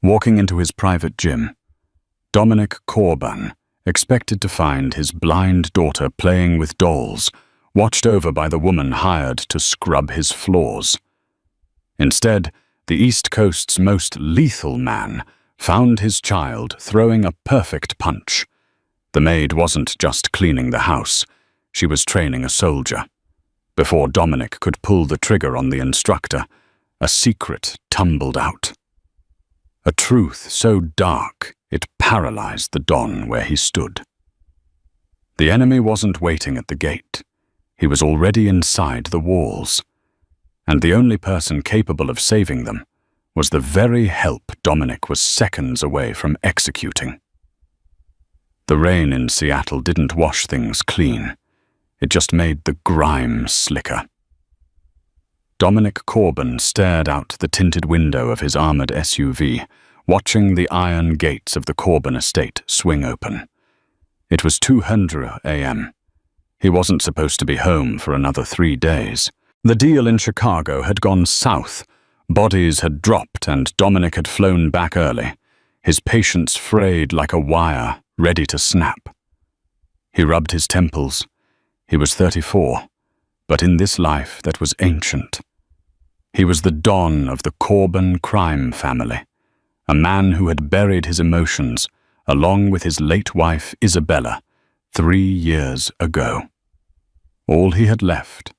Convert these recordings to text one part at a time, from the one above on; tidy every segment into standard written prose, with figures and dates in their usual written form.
Walking into his private gym, Dominic Corban expected to find his blind daughter playing with dolls, watched over by the woman hired to scrub his floors. Instead, the East Coast's most lethal man found his child throwing a perfect punch. The maid wasn't just cleaning the house, she was training a soldier. Before Dominic could pull the trigger on the instructor, a secret tumbled out. A truth so dark it paralyzed the Don where he stood. The enemy wasn't waiting at the gate. He was already inside the walls. And the only person capable of saving them was the very help Dominic was seconds away from executing. The rain in Seattle didn't wash things clean. It just made the grime slicker. Dominic Corban stared out the tinted window of his armored SUV, watching the iron gates of the Corban estate swing open. It was 2:00 a.m. He wasn't supposed to be home for another 3 days. The deal in Chicago had gone south. Bodies had dropped and Dominic had flown back early, his patience frayed like a wire, ready to snap. He rubbed his temples. He was 34, but in this life that was ancient. He was the Don of the Corban crime family, a man who had buried his emotions, along with his late wife Isabella, 3 years ago. All he had left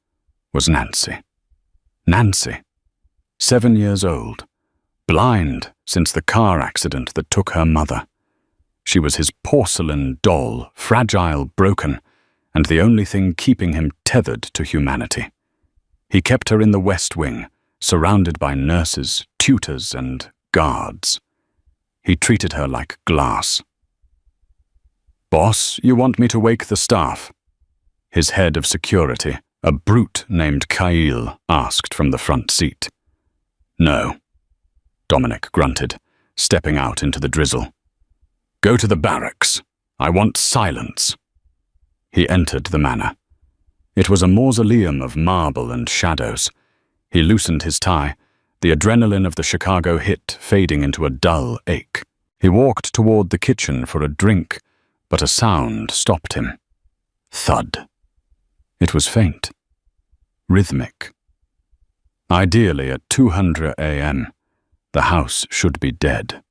was Nancy. Nancy, 7 years old, blind since the car accident that took her mother. She was his porcelain doll, fragile, broken, and the only thing keeping him tethered to humanity. He kept her in the West Wing, surrounded by nurses, tutors, and guards. He treated her like glass. "Boss, you want me to wake the staff?" His head of security, a brute named Kyle, asked from the front seat. "No," Dominic grunted, stepping out into the drizzle. "Go to the barracks. I want silence." He entered the manor. It was a mausoleum of marble and shadows. He loosened his tie, the adrenaline of the Chicago hit fading into a dull ache. He walked toward the kitchen for a drink, but a sound stopped him. Thud. It was faint, rhythmic. Ideally, at 2:00 a.m., the house should be dead.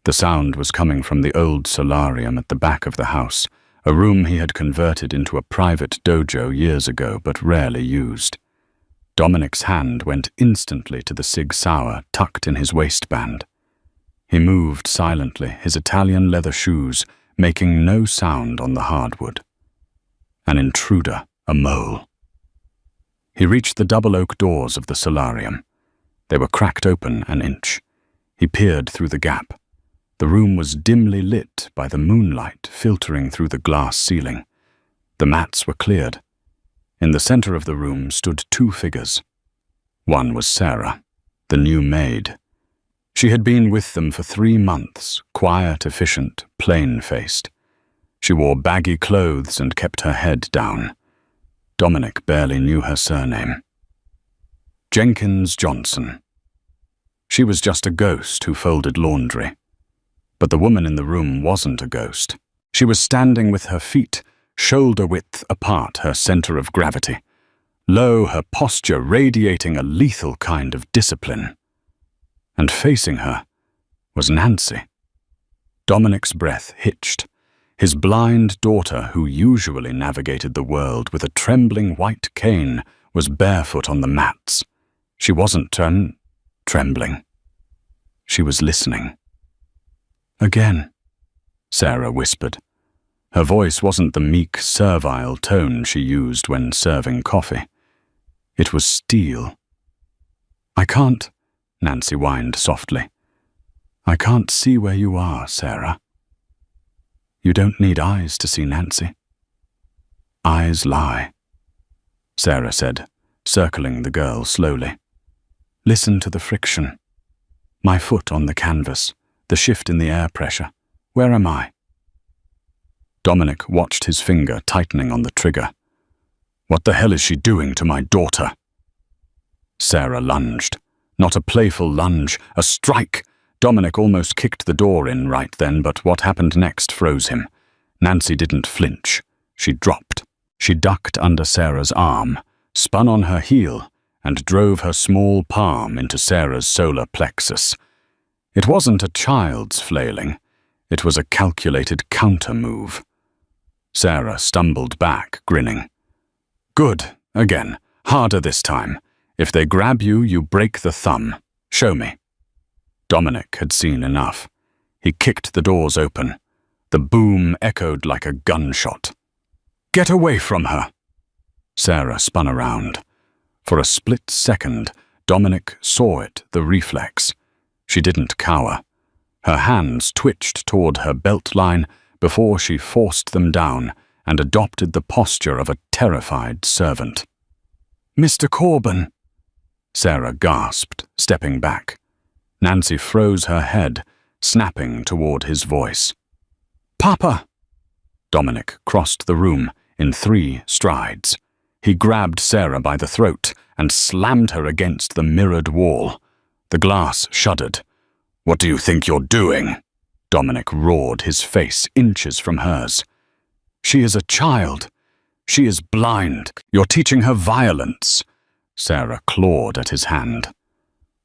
The sound was coming from the old solarium at the back of the house, a room he had converted into a private dojo years ago but rarely used. Dominic's hand went instantly to the Sig Sauer tucked in his waistband. He moved silently, his Italian leather shoes making no sound on the hardwood. An intruder, a mole. He reached the double oak doors of the solarium. They were cracked open an inch. He peered through the gap. The room was dimly lit by the moonlight filtering through the glass ceiling. The mats were cleared. In the center of the room stood 2 figures. One was Sarah, the new maid. She had been with them for 3 months, quiet, efficient, plain-faced. She wore baggy clothes and kept her head down. Dominic barely knew her surname. Jenkins Johnson. She was just a ghost who folded laundry. But the woman in the room wasn't a ghost. She was standing with her feet shoulder-width apart, her center of gravity. Low, her posture radiating a lethal kind of discipline. And facing her was Nancy. Dominic's breath hitched. His blind daughter, who usually navigated the world with a trembling white cane, was barefoot on the mats. She wasn't trembling. She was listening. "Again," Sarah whispered. Her voice wasn't the meek, servile tone she used when serving coffee. It was steel. "I can't," Nancy whined softly. "I can't see where you are, Sarah." "You don't need eyes to see Nancy." "Eyes lie," Sarah said, circling the girl slowly. "Listen to the friction. My foot on the canvas, the shift in the air pressure. Where am I?" Dominic watched his finger tightening on the trigger. "What the hell is she doing to my daughter?" Sarah lunged. Not a playful lunge, a strike. Dominic almost kicked the door in right then, but what happened next froze him. Nancy didn't flinch. She dropped. She ducked under Sarah's arm, spun on her heel, and drove her small palm into Sarah's solar plexus. It wasn't a child's flailing. It was a calculated counter-move. Sarah stumbled back, grinning. Good, again. Harder this time. If they grab you, you break the thumb. Show me. Dominic had seen enough. He kicked the doors open. The boom echoed like a gunshot. Get away from her! Sarah spun around. For a split second, Dominic saw it, the reflex. She didn't cower. Her hands twitched toward her belt line before she forced them down and adopted the posture of a terrified servant. Mr. Corbin! Sarah gasped, stepping back. Nancy froze her head, snapping toward his voice. Papa! Dominic crossed the room in 3 strides. He grabbed Sarah by the throat and slammed her against the mirrored wall. The glass shuddered. What do you think you're doing? Dominic roared, his face inches from hers. She is a child. She is blind. You're teaching her violence. Sarah clawed at his hand.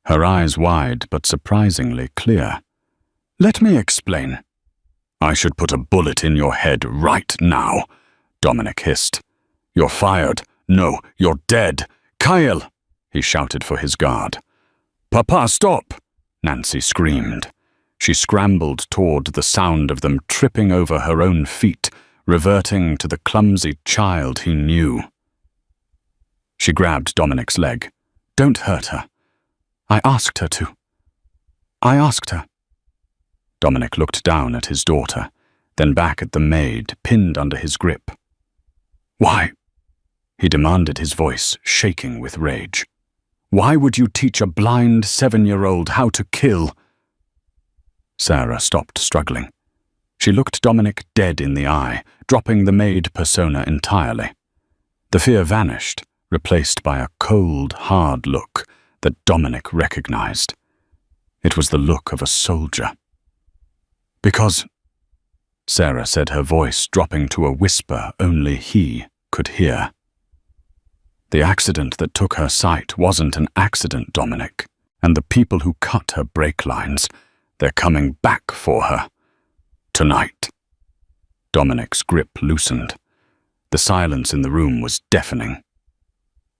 Her eyes wide but surprisingly clear. Let me explain. I should put a bullet in your head right now, Dominic hissed. You're fired. No, you're dead. Kyle! He shouted for his guard. Papa, stop! Nancy screamed. She scrambled toward the sound of them tripping over her own feet, reverting to the clumsy child he knew. She grabbed Dominic's leg. Don't hurt her. I asked her to. I asked her. Dominic looked down at his daughter, then back at the maid, pinned under his grip. Why? He demanded, his voice shaking with rage. Why would you teach a blind 7-year-old how to kill? Sarah stopped struggling. She looked Dominic dead in the eye, dropping the maid persona entirely. The fear vanished, replaced by a cold, hard look that Dominic recognized. It was the look of a soldier. Because, Sarah said, her voice dropping to a whisper only he could hear. The accident that took her sight wasn't an accident, Dominic, and the people who cut her brake lines, they're coming back for her. Tonight. Dominic's grip loosened. The silence in the room was deafening.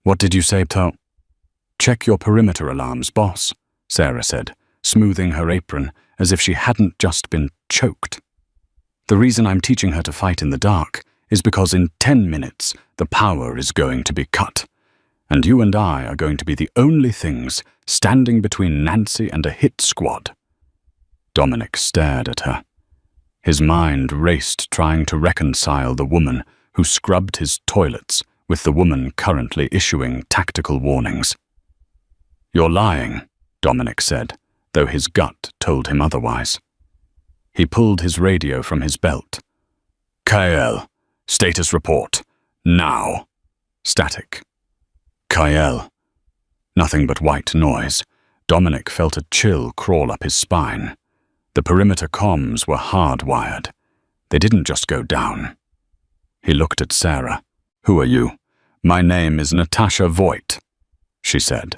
What did you say, Tal? Check your perimeter alarms, boss, Sarah said, smoothing her apron as if she hadn't just been choked. The reason I'm teaching her to fight in the dark is because in 10 minutes the power is going to be cut, and you and I are going to be the only things standing between Nancy and a hit squad. Dominic stared at her. His mind raced, trying to reconcile the woman who scrubbed his toilets with the woman currently issuing tactical warnings. You're lying, Dominic said, though his gut told him otherwise. He pulled his radio from his belt. Kael, status report. Now. Static. Kael. Nothing but white noise. Dominic felt a chill crawl up his spine. The perimeter comms were hardwired. They didn't just go down. He looked at Sarah. Who are you? My name is Natasha Voigt, she said,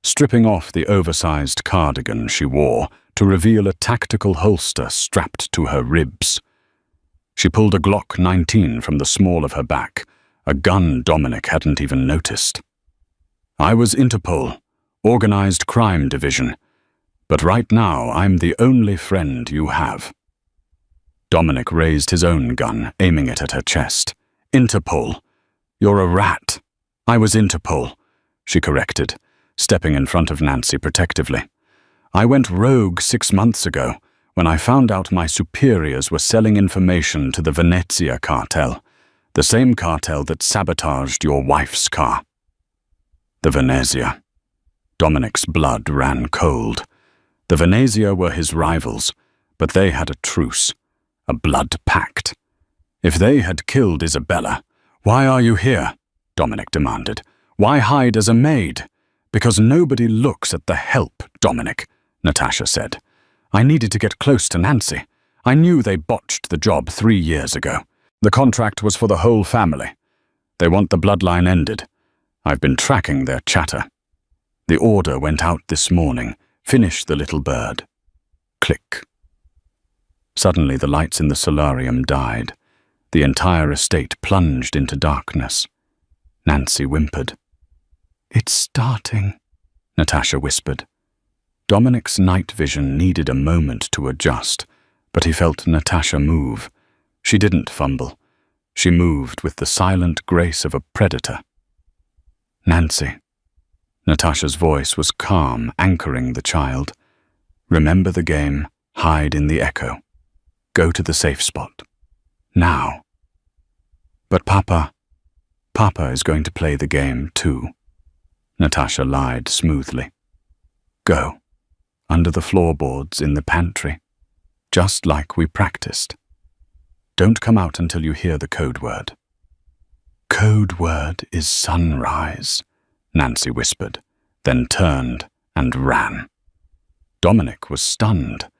stripping off the oversized cardigan she wore to reveal a tactical holster strapped to her ribs. She pulled a Glock 19 from the small of her back, a gun Dominic hadn't even noticed. I was Interpol, Organized Crime Division, but right now I'm the only friend you have. Dominic raised his own gun, aiming it at her chest. Interpol. You're a rat. I was Interpol, she corrected, stepping in front of Nancy protectively. I went rogue 6 months ago when I found out my superiors were selling information to the Venezia cartel, the same cartel that sabotaged your wife's car. The Venezia. Dominic's blood ran cold. The Venezia were his rivals, but they had a truce, a blood pact. If they had killed Isabella, why are you here? Dominic demanded. Why hide as a maid? Because nobody looks at the help, Dominic, Natasha said. I needed to get close to Nancy. I knew they botched the job 3 years ago. The contract was for the whole family. They want the bloodline ended. I've been tracking their chatter. The order went out this morning. Finish the little bird. Click. Suddenly the lights in the solarium died. The entire estate plunged into darkness. Nancy whimpered. "It's starting," Natasha whispered. Dominic's night vision needed a moment to adjust, but he felt Natasha move. She didn't fumble. She moved with the silent grace of a predator. "Nancy." Natasha's voice was calm, anchoring the child. "Remember the game, hide in the echo. Go to the safe spot. Now." "But Papa is going to play the game too." Natasha lied smoothly. "Go. Under the floorboards in the pantry. Just like we practiced. Don't come out until you hear the code word." "Code word is sunrise," Nancy whispered, then turned and ran. Dominic was stunned.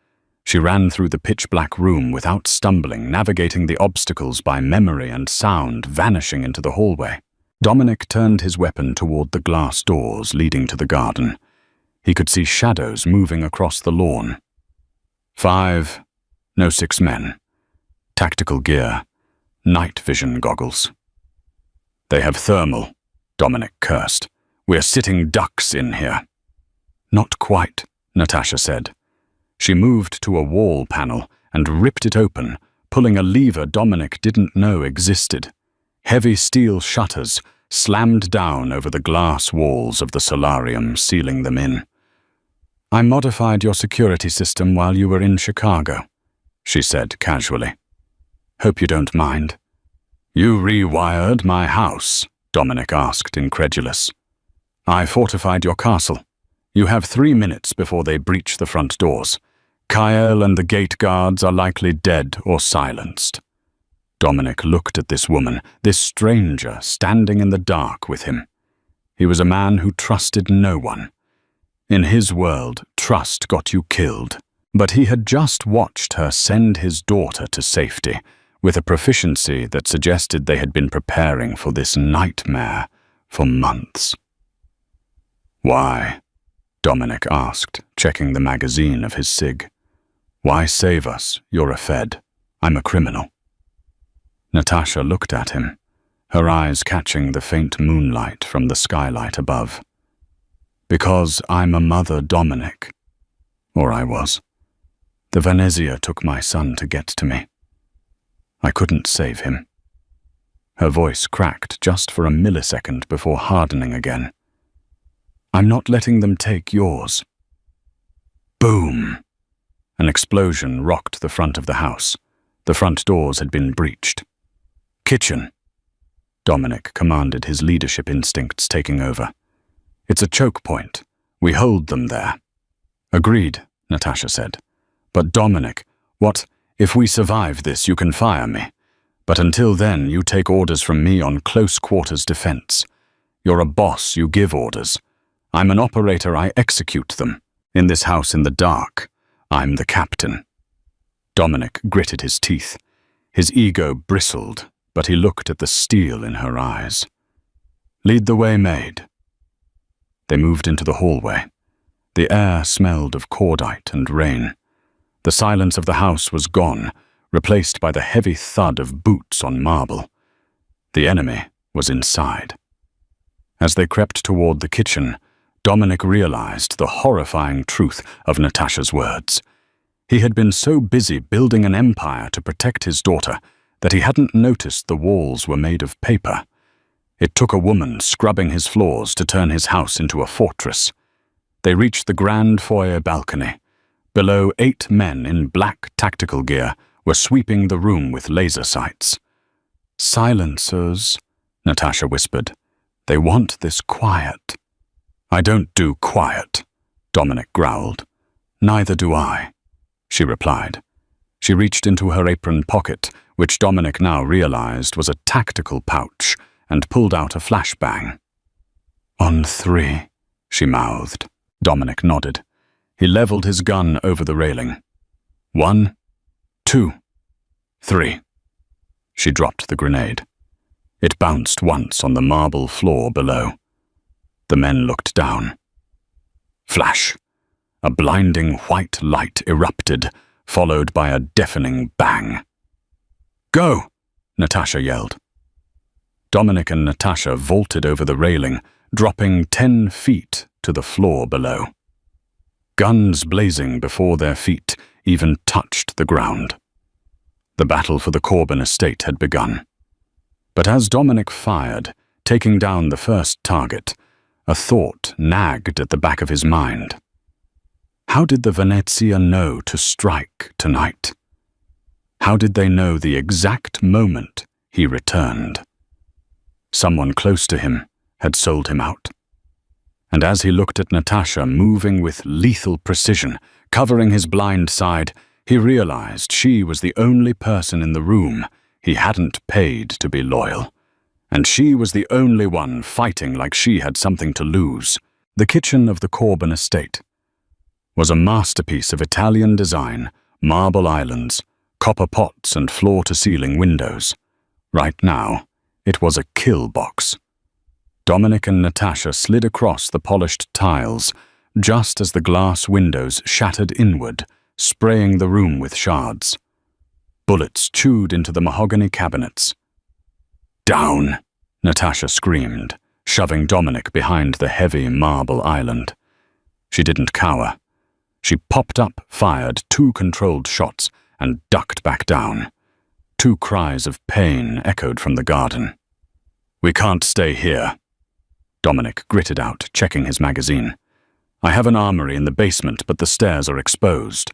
She ran through the pitch-black room without stumbling, navigating the obstacles by memory and sound, vanishing into the hallway. Dominic turned his weapon toward the glass doors leading to the garden. He could see shadows moving across the lawn. 5, no 6 men. Tactical gear, night vision goggles. "They have thermal," Dominic cursed. "We're sitting ducks in here." "Not quite," Natasha said. She moved to a wall panel and ripped it open, pulling a lever Dominic didn't know existed. Heavy steel shutters slammed down over the glass walls of the solarium, sealing them in. "I modified your security system while you were in Chicago," she said casually. "Hope you don't mind." "You rewired my house?" Dominic asked, incredulous. "I fortified your castle. You have 3 minutes before they breach the front doors. Kyle and the gate guards are likely dead or silenced." Dominic looked at this woman, this stranger standing in the dark with him. He was a man who trusted no one. In his world, trust got you killed. But he had just watched her send his daughter to safety, with a proficiency that suggested they had been preparing for this nightmare for months. "Why?" Dominic asked, checking the magazine of his cig. "Why save us? You're a Fed. I'm a criminal." Natasha looked at him, her eyes catching the faint moonlight from the skylight above. "Because I'm a mother, Dominic. Or I was. The Venezia took my son to get to me. I couldn't save him." Her voice cracked just for a millisecond before hardening again. "I'm not letting them take yours." Boom! An explosion rocked the front of the house. The front doors had been breached. "Kitchen!" Dominic commanded, his leadership instincts taking over. "It's a choke point. We hold them there." "Agreed," Natasha said. "But Dominic, what if we survive this, you can fire me. But until then, you take orders from me on close quarters defense. You're a boss, you give orders. I'm an operator, I execute them. In this house in the dark, I'm the captain." Dominic gritted his teeth. His ego bristled, but he looked at the steel in her eyes. "Lead the way, Maid." They moved into the hallway. The air smelled of cordite and rain. The silence of the house was gone, replaced by the heavy thud of boots on marble. The enemy was inside. As they crept toward the kitchen, Dominic realized the horrifying truth of Natasha's words. He had been so busy building an empire to protect his daughter that he hadn't noticed the walls were made of paper. It took a woman scrubbing his floors to turn his house into a fortress. They reached the grand foyer balcony. Below, 8 men in black tactical gear were sweeping the room with laser sights. "Silencers," Natasha whispered. "They want this quiet." "I don't do quiet," Dominic growled. "Neither do I," she replied. She reached into her apron pocket, which Dominic now realized was a tactical pouch, and pulled out a flashbang. "On 3, she mouthed. Dominic nodded. He leveled his gun over the railing. 1, 2, 3. She dropped the grenade. It bounced once on the marble floor below. The men looked down. Flash. A blinding white light erupted, followed by a deafening bang. "Go!" Natasha yelled. Dominic and Natasha vaulted over the railing, dropping 10 feet to the floor below. Guns blazing before their feet even touched the ground. The battle for the Corbin estate had begun. But as Dominic fired, taking down the first target, a thought nagged at the back of his mind. How did the Venezia know to strike tonight? How did they know the exact moment he returned? Someone close to him had sold him out. And as he looked at Natasha moving with lethal precision, covering his blind side, he realized she was the only person in the room he hadn't paid to be loyal. And she was the only one fighting like she had something to lose. The kitchen of the Corbin estate was a masterpiece of Italian design, marble islands, copper pots and floor-to-ceiling windows. Right now, it was a kill box. Dominic and Natasha slid across the polished tiles, just as the glass windows shattered inward, spraying the room with shards. Bullets chewed into the mahogany cabinets. "Down!" Natasha screamed, shoving Dominic behind the heavy marble island. She didn't cower. She popped up, fired 2 controlled shots, and ducked back down. 2 cries of pain echoed from the garden. "We can't stay here." Dominic gritted out, checking his magazine. "I have an armory in the basement, but the stairs are exposed."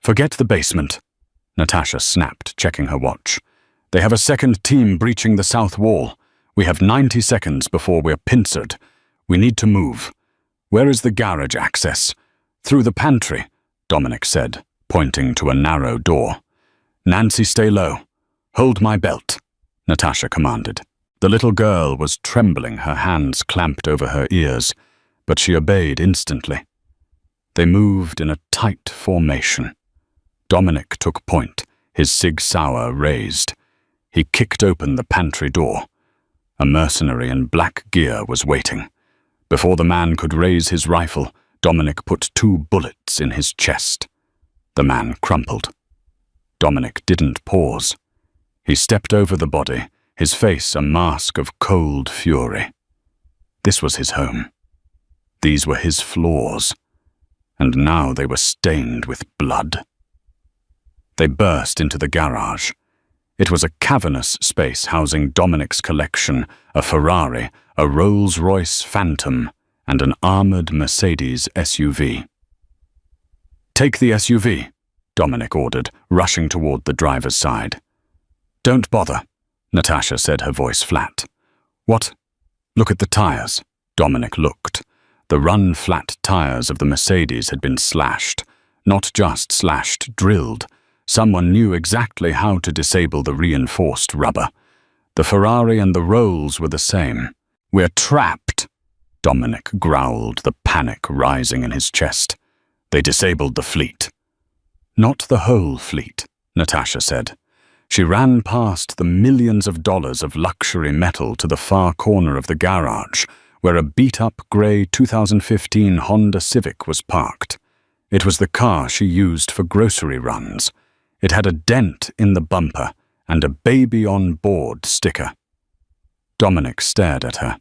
"Forget the basement," Natasha snapped, checking her watch. "They have a second team breaching the south wall. We have 90 seconds before we're pincered. We need to move. Where is the garage access?" "Through the pantry," Dominic said, pointing to a narrow door. "Nancy, stay low. Hold my belt," Natasha commanded. The little girl was trembling, her hands clamped over her ears, but she obeyed instantly. They moved in a tight formation. Dominic took point, his Sig Sauer raised. He kicked open the pantry door. A mercenary in black gear was waiting. Before the man could raise his rifle, Dominic put 2 bullets in his chest. The man crumpled. Dominic didn't pause. He stepped over the body, his face a mask of cold fury. This was his home. These were his floors. And now they were stained with blood. They burst into the garage. It was a cavernous space housing Dominic's collection, a Ferrari, a Rolls-Royce Phantom, and an armored Mercedes SUV. "Take the SUV," Dominic ordered, rushing toward the driver's side. "Don't bother," Natasha said, her voice flat. "What?" "Look at the tires." Dominic looked. The run-flat tires of the Mercedes had been slashed. Not just slashed, drilled. Someone knew exactly how to disable the reinforced rubber. The Ferrari and the Rolls were the same. "We're trapped," Dominic growled, the panic rising in his chest. "They disabled the fleet." "Not the whole fleet," Natasha said. She ran past the millions of dollars of luxury metal to the far corner of the garage, where a beat-up grey 2015 Honda Civic was parked. It was the car she used for grocery runs. It had a dent in the bumper and a baby on board sticker. Dominic stared at her.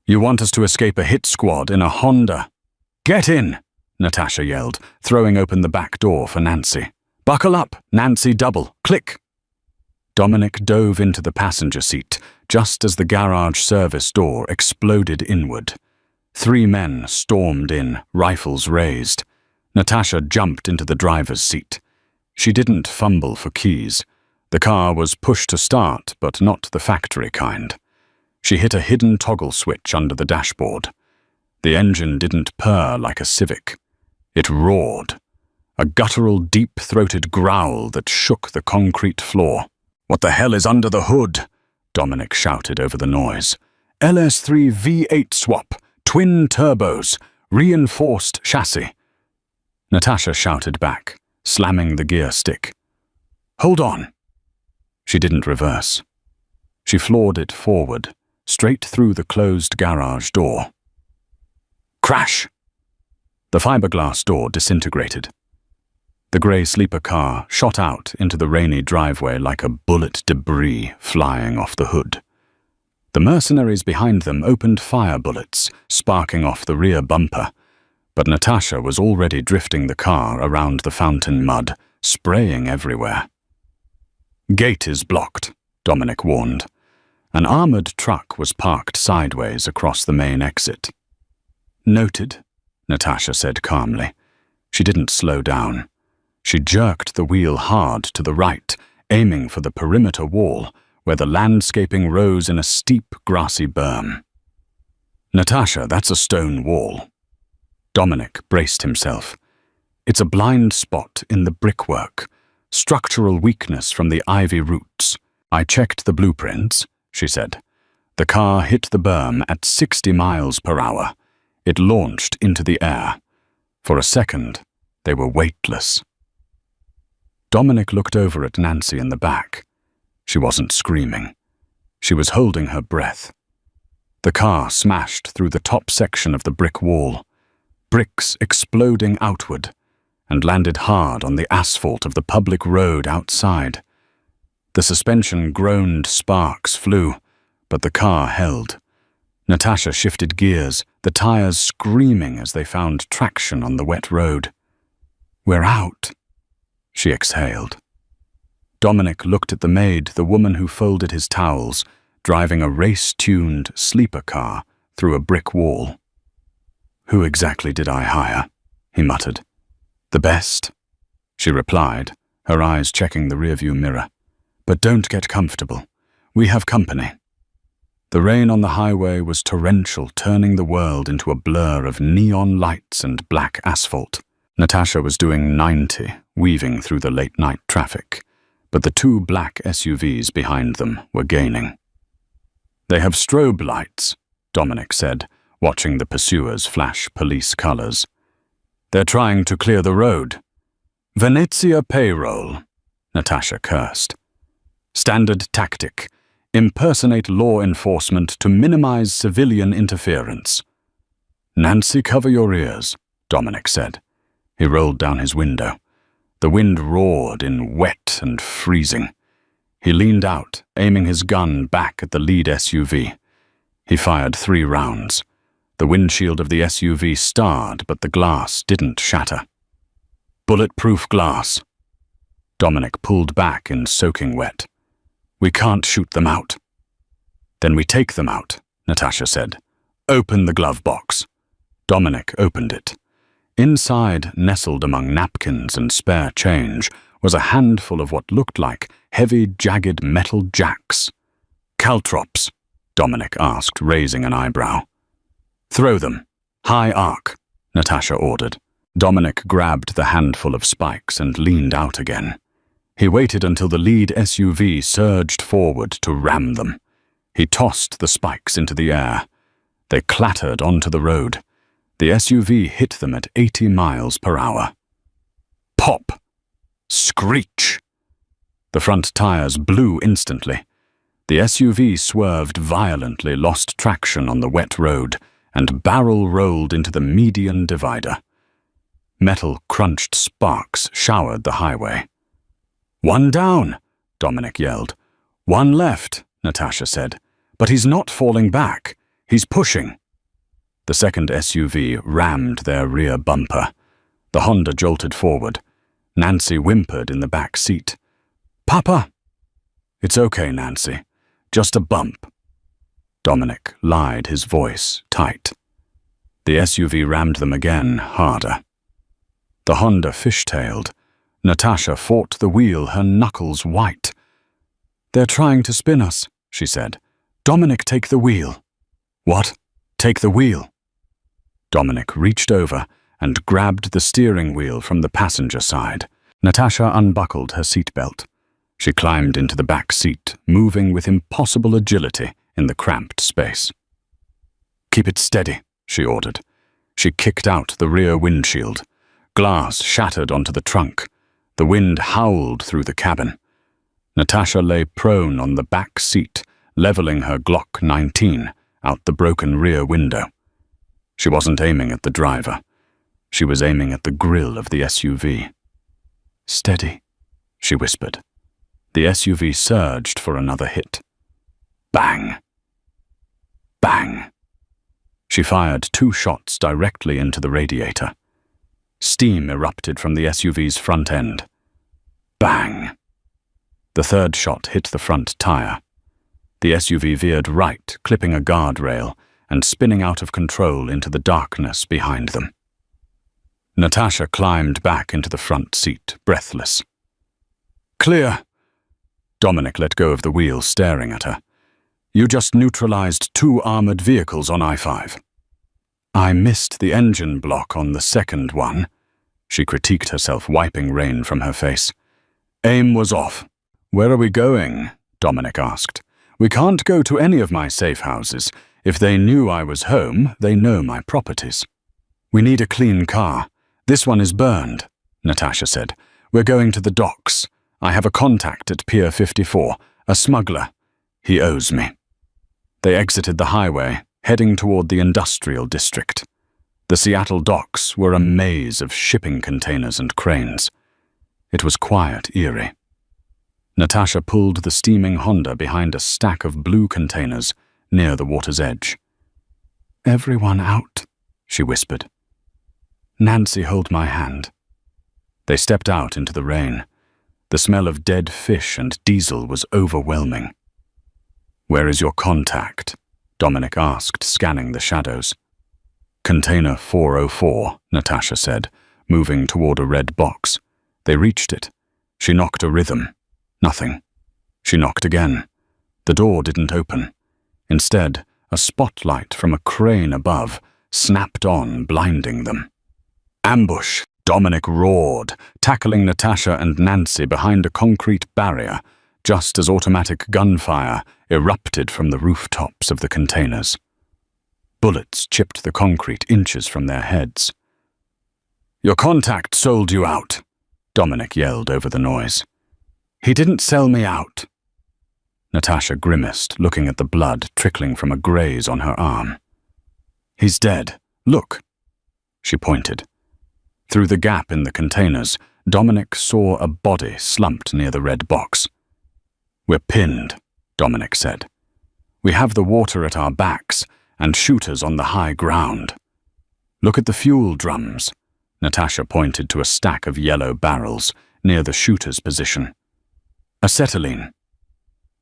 "You want us to escape a hit squad in a Honda?" "Get in!" Natasha yelled, throwing open the back door for Nancy. "Buckle up, Nancy, double, click!" Dominic dove into the passenger seat, just as the garage service door exploded inward. 3 men stormed in, rifles raised. Natasha jumped into the driver's seat. She didn't fumble for keys. The car was push to start, but not the factory kind. She hit a hidden toggle switch under the dashboard. The engine didn't purr like a Civic. It roared. A guttural, deep-throated growl that shook the concrete floor. "What the hell is under the hood?" Dominic shouted over the noise. "LS3 V8 swap, twin turbos, reinforced chassis." Natasha shouted back, slamming the gear stick. "Hold on!" She didn't reverse. She floored it forward, straight through the closed garage door. Crash! The fiberglass door disintegrated. The grey sleeper car shot out into the rainy driveway like a bullet debris flying off the hood. The mercenaries behind them opened fire bullets, sparking off the rear bumper, but Natasha was already drifting the car around the fountain mud, spraying everywhere. "Gate is blocked," Dominic warned. An armoured truck was parked sideways across the main exit. "Noted," Natasha said calmly. She didn't slow down. She jerked the wheel hard to the right, aiming for the perimeter wall, where the landscaping rose in a steep, grassy berm. "Natasha, that's a stone wall." Dominic braced himself. "It's a blind spot in the brickwork, structural weakness from the ivy roots. I checked the blueprints," she said. "The car hit the berm at 60 miles per hour. It launched into the air. For a second, they were weightless." Dominic looked over at Nancy in the back. She wasn't screaming. She was holding her breath. The car smashed through the top section of the brick wall, bricks exploding outward, and landed hard on the asphalt of the public road outside. The suspension groaned, sparks flew, but the car held. Natasha shifted gears, the tires screaming as they found traction on the wet road. "We're out," she exhaled. Dominic looked at the maid, the woman who folded his towels, driving a race-tuned sleeper car through a brick wall. "Who exactly did I hire?" he muttered. "The best," she replied, her eyes checking the rearview mirror. "But don't get comfortable. We have company." The rain on the highway was torrential, turning the world into a blur of neon lights and black asphalt. Natasha was doing 90, weaving through the late-night traffic, but the two black SUVs behind them were gaining. "They have strobe lights," Dominic said, watching the pursuers flash police colors. "They're trying to clear the road." "Venezia payroll," Natasha cursed. "Standard tactic. Impersonate law enforcement to minimize civilian interference." "Nancy, cover your ears," Dominic said. He rolled down his window. The wind roared in wet and freezing. He leaned out, aiming his gun back at the lead SUV. He fired 3 rounds. The windshield of the SUV starred, but the glass didn't shatter. "Bulletproof glass." Dominic pulled back in soaking wet. "We can't shoot them out." "Then we take them out," Natasha said. "Open the glove box." Dominic opened it. Inside, nestled among napkins and spare change, was a handful of what looked like heavy, jagged metal jacks. "Caltrops?" Dominic asked, raising an eyebrow. "Throw them. High arc," Natasha ordered. Dominic grabbed the handful of spikes and leaned out again. He waited until the lead SUV surged forward to ram them. He tossed the spikes into the air. They clattered onto the road. The SUV hit them at 80 miles per hour. Pop! Screech! The front tires blew instantly. The SUV swerved violently, lost traction on the wet road, and barrel rolled into the median divider. Metal-crunched sparks showered the highway. "One down!" Dominic yelled. "One left," Natasha said. "But he's not falling back. He's pushing." The second SUV rammed their rear bumper. The Honda jolted forward. Nancy whimpered in the back seat. "Papa!" "It's okay, Nancy. Just a bump." Dominic lied, his voice tight. The SUV rammed them again, harder. The Honda fishtailed. Natasha fought the wheel, her knuckles white. "They're trying to spin us," she said. "Dominic, take the wheel." "What? Take the wheel?" Dominic reached over and grabbed the steering wheel from the passenger side. Natasha unbuckled her seatbelt. She climbed into the back seat, moving with impossible agility in the cramped space. "Keep it steady," she ordered. She kicked out the rear windshield. Glass shattered onto the trunk. The wind howled through the cabin. Natasha lay prone on the back seat, leveling her Glock 19 out the broken rear window. She wasn't aiming at the driver. She was aiming at the grille of the SUV. "Steady," she whispered. The SUV surged for another hit. Bang! Bang! She fired 2 shots directly into the radiator. Steam erupted from the SUV's front end. Bang! The 3rd shot hit the front tire. The SUV veered right, clipping a guardrail and spinning out of control into the darkness behind them. Natasha climbed back into the front seat, breathless. "Clear!" Dominic let go of the wheel, staring at her. "You just neutralized 2 armored vehicles on I-5. "I missed the engine block on the 2nd one," she critiqued herself, wiping rain from her face. "Aim was off." "Where are we going?" Dominic asked. "We can't go to any of my safe houses. If they knew I was home, they know my properties." "We need a clean car. This one is burned," Natasha said. "We're going to the docks. I have a contact at Pier 54, a smuggler. He owes me." They exited the highway, heading toward the industrial district. The Seattle docks were a maze of shipping containers and cranes. It was quiet, eerie. Natasha pulled the steaming Honda behind a stack of blue containers near the water's edge. "Everyone out," she whispered. "Nancy, hold my hand." They stepped out into the rain. The smell of dead fish and diesel was overwhelming. "Where is your contact?" Dominic asked, scanning the shadows. "Container 404, Natasha said, moving toward a red box. They reached it. She knocked a rhythm. Nothing. She knocked again. The door didn't open. Instead, a spotlight from a crane above snapped on, blinding them. "Ambush!" Dominic roared, tackling Natasha and Nancy behind a concrete barrier, just as automatic gunfire erupted from the rooftops of the containers. Bullets chipped the concrete inches from their heads. "Your contact sold you out," Dominic yelled over the noise. "He didn't sell me out." Natasha grimaced, looking at the blood trickling from a graze on her arm. "He's dead. Look." She pointed. Through the gap in the containers, Dominic saw a body slumped near the red box. "We're pinned," Dominic said. "We have the water at our backs and shooters on the high ground. Look at the fuel drums." Natasha pointed to a stack of yellow barrels near the shooter's position. "Acetylene."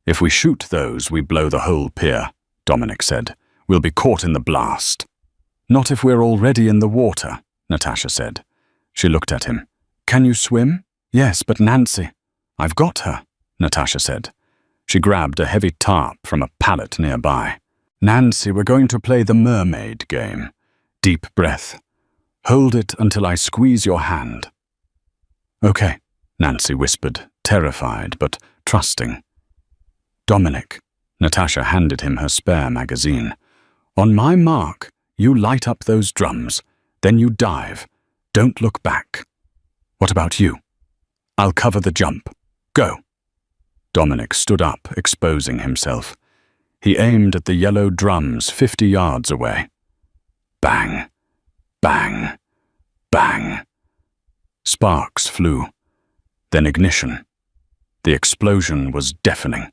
"If we shoot those, we blow the whole pier," Dominic said. "We'll be caught in the blast." "Not if we're already in the water," Natasha said. She looked at him. "Can you swim?" "Yes, but Nancy." "I've got her," Natasha said. She grabbed a heavy tarp from a pallet nearby. "Nancy, we're going to play the mermaid game. Deep breath. Hold it until I squeeze your hand." "Okay," Nancy whispered, terrified but trusting. "Dominic," Natasha handed him her spare magazine. "On my mark, you light up those drums, then you dive. Don't look back. What about you?" "I'll cover the jump. Go." Dominic stood up, exposing himself. He aimed at the yellow drums 50 yards away. Bang, bang, bang. Sparks flew. Then ignition. The explosion was deafening.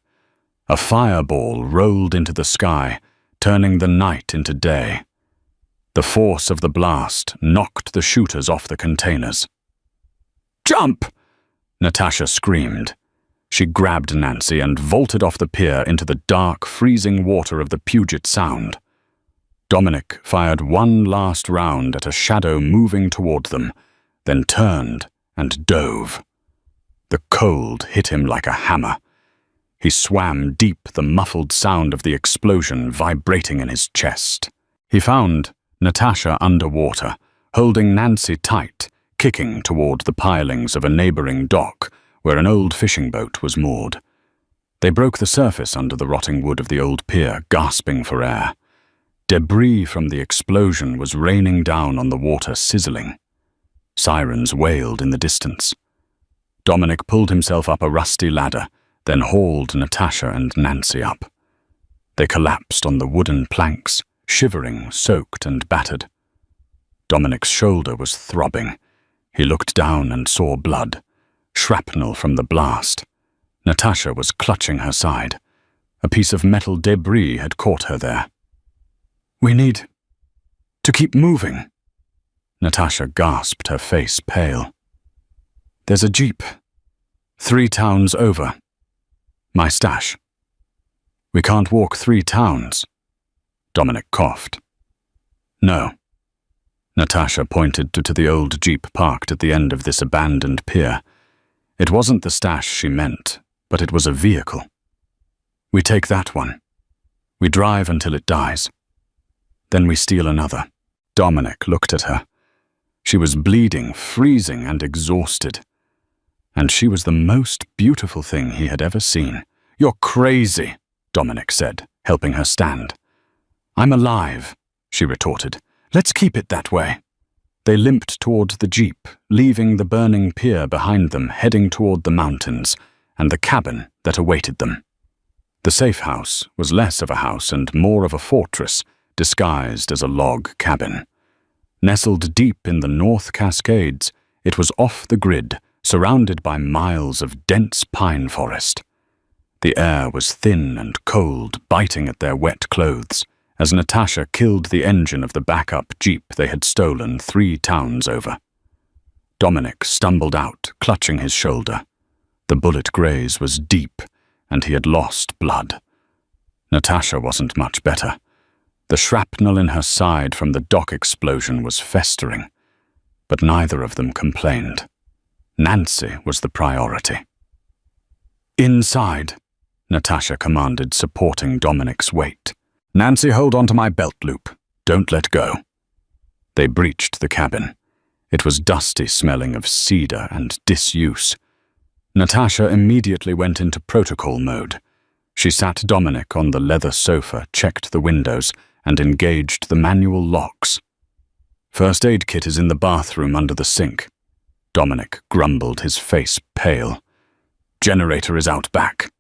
A fireball rolled into the sky, turning the night into day. The force of the blast knocked the shooters off the containers. "Jump!" Natasha screamed. She grabbed Nancy and vaulted off the pier into the dark, freezing water of the Puget Sound. Dominic fired one last round at a shadow moving toward them, then turned and dove. The cold hit him like a hammer. He swam deep, the muffled sound of the explosion vibrating in his chest. He found Natasha underwater, holding Nancy tight, kicking toward the pilings of a neighboring dock where an old fishing boat was moored. They broke the surface under the rotting wood of the old pier, gasping for air. Debris from the explosion was raining down on the water, sizzling. Sirens wailed in the distance. Dominic pulled himself up a rusty ladder, then hauled Natasha and Nancy up. They collapsed on the wooden planks, shivering, soaked and battered. Dominic's shoulder was throbbing. He looked down and saw blood, shrapnel from the blast. Natasha was clutching her side. A piece of metal debris had caught her there. "We need to keep moving." Natasha gasped, her face pale. "There's a jeep. 3 towns over. My stash." "We can't walk 3 towns." Dominic coughed. "No." Natasha pointed to the old jeep parked at the end of this abandoned pier. It wasn't the stash she meant, but it was a vehicle. "We take that one. We drive until it dies. Then we steal another." Dominic looked at her. She was bleeding, freezing, and exhausted. And she was the most beautiful thing he had ever seen. "You're crazy," Dominic said, helping her stand. "I'm alive," she retorted. "Let's keep it that way." They limped toward the jeep, leaving the burning pier behind them, heading toward the mountains and the cabin that awaited them. The safe house was less of a house and more of a fortress, disguised as a log cabin. Nestled deep in the North Cascades, it was off the grid, surrounded by miles of dense pine forest. The air was thin and cold, biting at their wet clothes, as Natasha killed the engine of the backup jeep they had stolen 3 towns over. Dominic stumbled out, clutching his shoulder. The bullet graze was deep, and he had lost blood. Natasha wasn't much better. The shrapnel in her side from the dock explosion was festering, but neither of them complained. Nancy was the priority. "Inside," Natasha commanded, supporting Dominic's weight. "Nancy, hold on to my belt loop. Don't let go." They breached the cabin. It was dusty, smelling of cedar and disuse. Natasha immediately went into protocol mode. She sat Dominic on the leather sofa, checked the windows, and engaged the manual locks. "First aid kit is in the bathroom under the sink." Dominic grumbled, his face pale. "Generator is out back."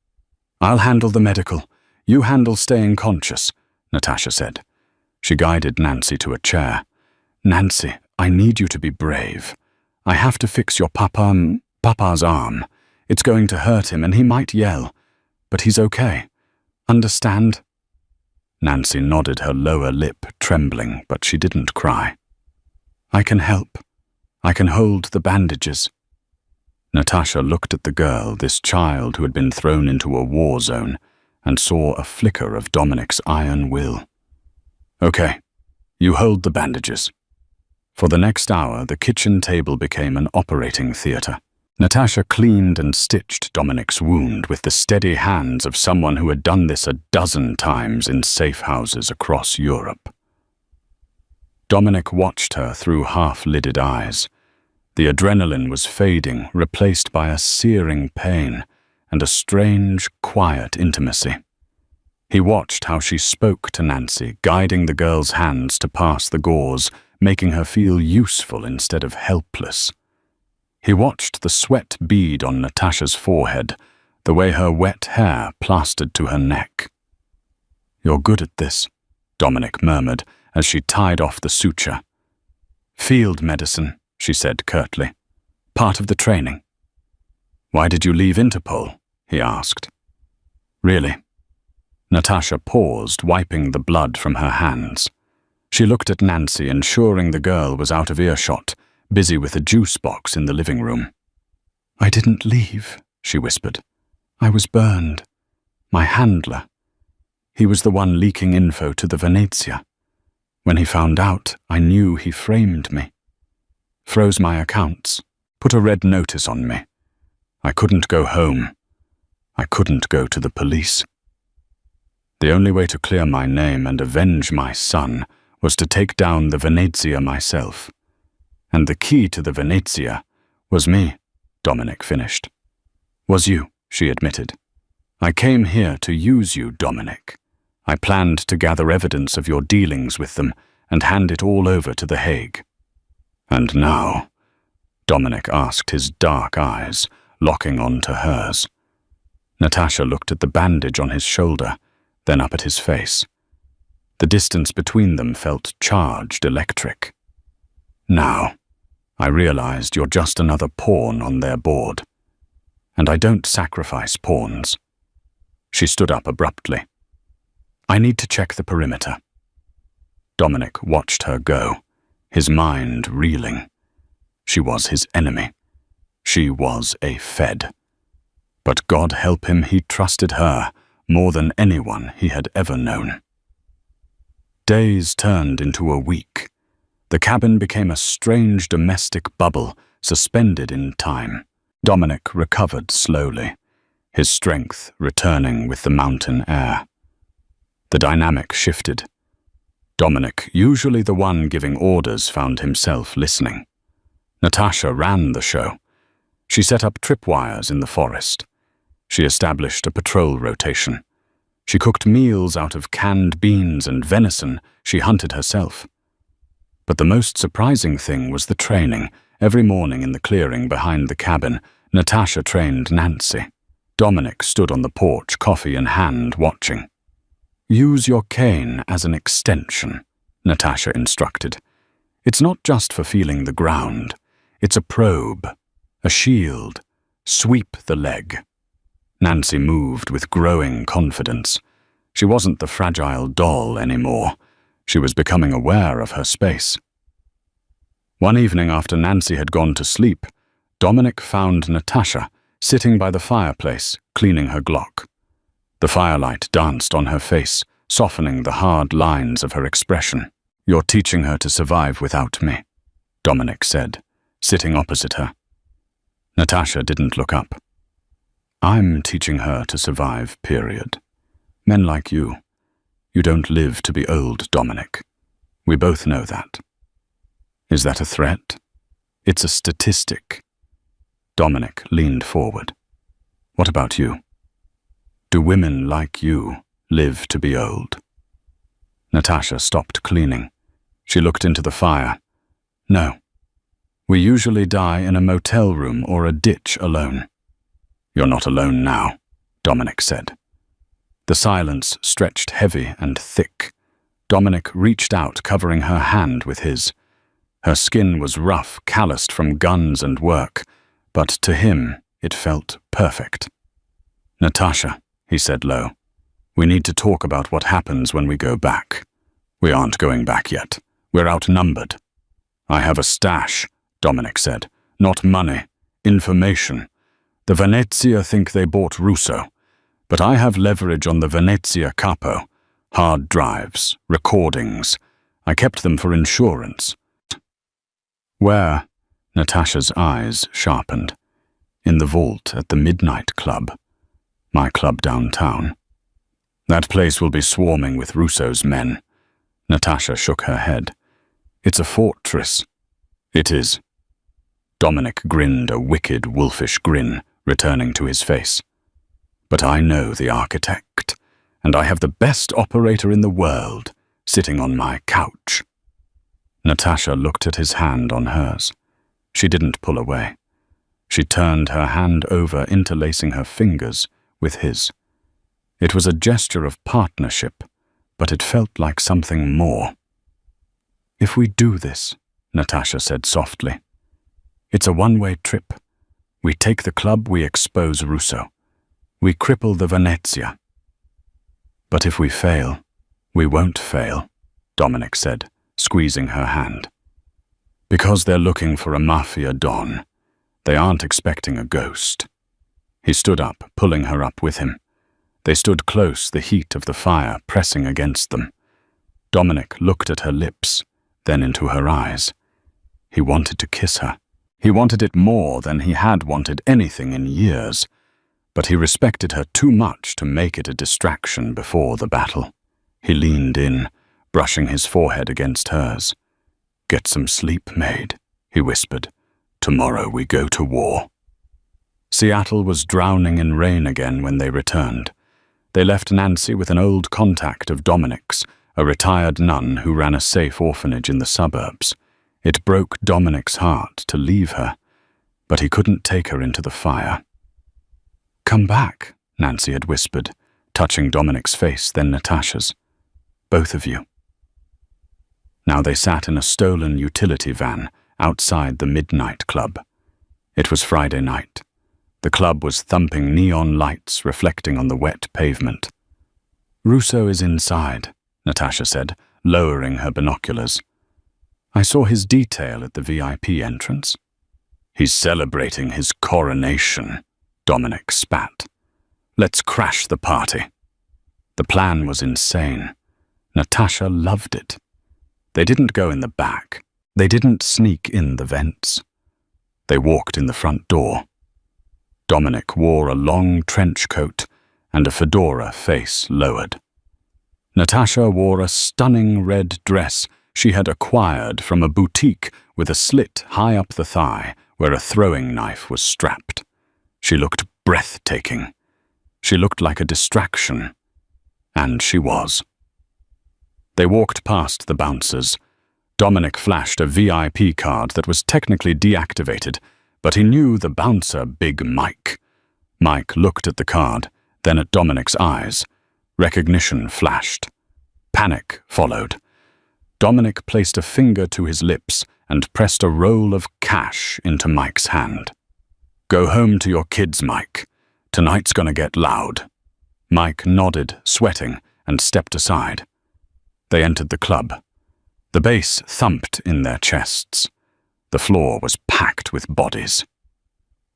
"I'll handle the medical. You handle staying conscious," Natasha said. She guided Nancy to a chair. "Nancy, I need you to be brave. I have to fix your Papa's arm. It's going to hurt him and he might yell, but he's okay. Understand?" Nancy nodded, her lower lip trembling, but she didn't cry. "I can help. I can hold the bandages." Natasha looked at the girl, this child who had been thrown into a war zone, and saw a flicker of Dominic's iron will. "Okay, you hold the bandages." For the next hour, the kitchen table became an operating theater. Natasha cleaned and stitched Dominic's wound with the steady hands of someone who had done this a dozen times in safe houses across Europe. Dominic watched her through half-lidded eyes. The adrenaline was fading, replaced by a searing pain and a strange, quiet intimacy. He watched how she spoke to Nancy, guiding the girl's hands to pass the gauze, making her feel useful instead of helpless. He watched the sweat bead on Natasha's forehead, the way her wet hair plastered to her neck. "You're good at this," Dominic murmured as she tied off the suture. "Field medicine," she said curtly. "Part of the training." "Why did you leave Interpol?" he asked. "Really?" Natasha paused, wiping the blood from her hands. She looked at Nancy, ensuring the girl was out of earshot, busy with a juice box in the living room. "I didn't leave," she whispered. "I was burned. My handler. He was the one leaking info to the Venezia. When he found out, I knew he framed me. Froze my accounts, put a red notice on me. I couldn't go home. I couldn't go to the police. The only way to clear my name and avenge my son was to take down the Venezia myself. And the key to the Venezia was me," Dominic finished. "Was you," she admitted. "I came here to use you, Dominic. I planned to gather evidence of your dealings with them and hand it all over to The Hague. And now, Dominic asked, his dark eyes locking onto hers. Natasha looked at the bandage on his shoulder, then up at his face. The distance between them felt charged electric. Now, I realized you're just another pawn on their board. And I don't sacrifice pawns. She stood up abruptly. I need to check the perimeter. Dominic watched her go, his mind reeling. She was his enemy. She was a Fed. But God help him, he trusted her more than anyone he had ever known. Days turned into a week. The cabin became a strange domestic bubble suspended in time. Dominic recovered slowly, his strength returning with the mountain air. The dynamic shifted. Dominic, usually the one giving orders, found himself listening. Natasha ran the show. She set up tripwires in the forest. She established a patrol rotation. She cooked meals out of canned beans and venison she hunted herself. But the most surprising thing was the training. Every morning in the clearing behind the cabin, Natasha trained Nancy. Dominic stood on the porch, coffee in hand, watching. Use your cane as an extension, Natasha instructed. It's not just for feeling the ground. It's a probe, a shield. Sweep the leg. Nancy moved with growing confidence. She wasn't the fragile doll anymore. She was becoming aware of her space. One evening after Nancy had gone to sleep, Dominic found Natasha sitting by the fireplace, cleaning her Glock. The firelight danced on her face, softening the hard lines of her expression. You're teaching her to survive without me, Dominic said, sitting opposite her. Natasha didn't look up. I'm teaching her to survive, period. Men like you don't live to be old, Dominic. We both know that. Is that a threat? It's a statistic. Dominic leaned forward. What about you? Do women like you live to be old? Natasha stopped cleaning. She looked into the fire. No. We usually die in a motel room or a ditch alone. You're not alone now, Dominic said. The silence stretched heavy and thick. Dominic reached out, covering her hand with his. Her skin was rough, calloused from guns and work, but to him it felt perfect. Natasha, he said low, we need to talk about what happens when we go back. We aren't going back yet. We're outnumbered. I have a stash, Dominic said. Not money, information. The Venezia think they bought Russo, but I have leverage on the Venezia capo. Hard drives, recordings. I kept them for insurance. Where? Natasha's eyes sharpened. In the vault at the Midnight Club. My club downtown. That place will be swarming with Russo's men. Natasha shook her head. It's a fortress. It is. Dominic grinned a wicked, wolfish grin, returning to his face. But I know the architect, and I have the best operator in the world sitting on my couch. Natasha looked at his hand on hers. She didn't pull away. She turned her hand over, interlacing her fingers with his. It was a gesture of partnership, but it felt like something more. If we do this, Natasha said softly, it's a one-way trip. We take the club, we expose Russo. We cripple the Venezia. But if we fail, we won't fail, Dominic said, squeezing her hand. Because they're looking for a Mafia Don. They aren't expecting a ghost. He stood up, pulling her up with him. They stood close, the heat of the fire pressing against them. Dominic looked at her lips, then into her eyes. He wanted to kiss her. He wanted it more than he had wanted anything in years, but he respected her too much to make it a distraction before the battle. He leaned in, brushing his forehead against hers. Get some sleep, Maid, he whispered. Tomorrow we go to war. Seattle was drowning in rain again when they returned. They left Nancy with an old contact of Dominic's, a retired nun who ran a safe orphanage in the suburbs. It broke Dominic's heart to leave her, but he couldn't take her into the fire. "Come back," Nancy had whispered, touching Dominic's face, then Natasha's. "Both of you." Now they sat in a stolen utility van outside the midnight club. It was Friday night. The club was thumping neon lights reflecting on the wet pavement. "Russo is inside," Natasha said, lowering her binoculars. "I saw his detail at the VIP entrance." "He's celebrating his coronation," Dominic spat. "Let's crash the party." The plan was insane. Natasha loved it. They didn't go in the back. They didn't sneak in the vents. They walked in the front door. Dominic wore a long trench coat and a fedora, face lowered. Natasha wore a stunning red dress she had acquired from a boutique with a slit high up the thigh where a throwing knife was strapped. She looked breathtaking. She looked like a distraction. And she was. They walked past the bouncers. Dominic flashed a VIP card that was technically deactivated, but he knew the bouncer, Big Mike. Mike looked at the card, then at Dominic's eyes. Recognition flashed. Panic followed. Dominic placed a finger to his lips and pressed a roll of cash into Mike's hand. "Go home to your kids, Mike. Tonight's gonna get loud." Mike nodded, sweating, and stepped aside. They entered the club. The bass thumped in their chests. The floor was packed with bodies.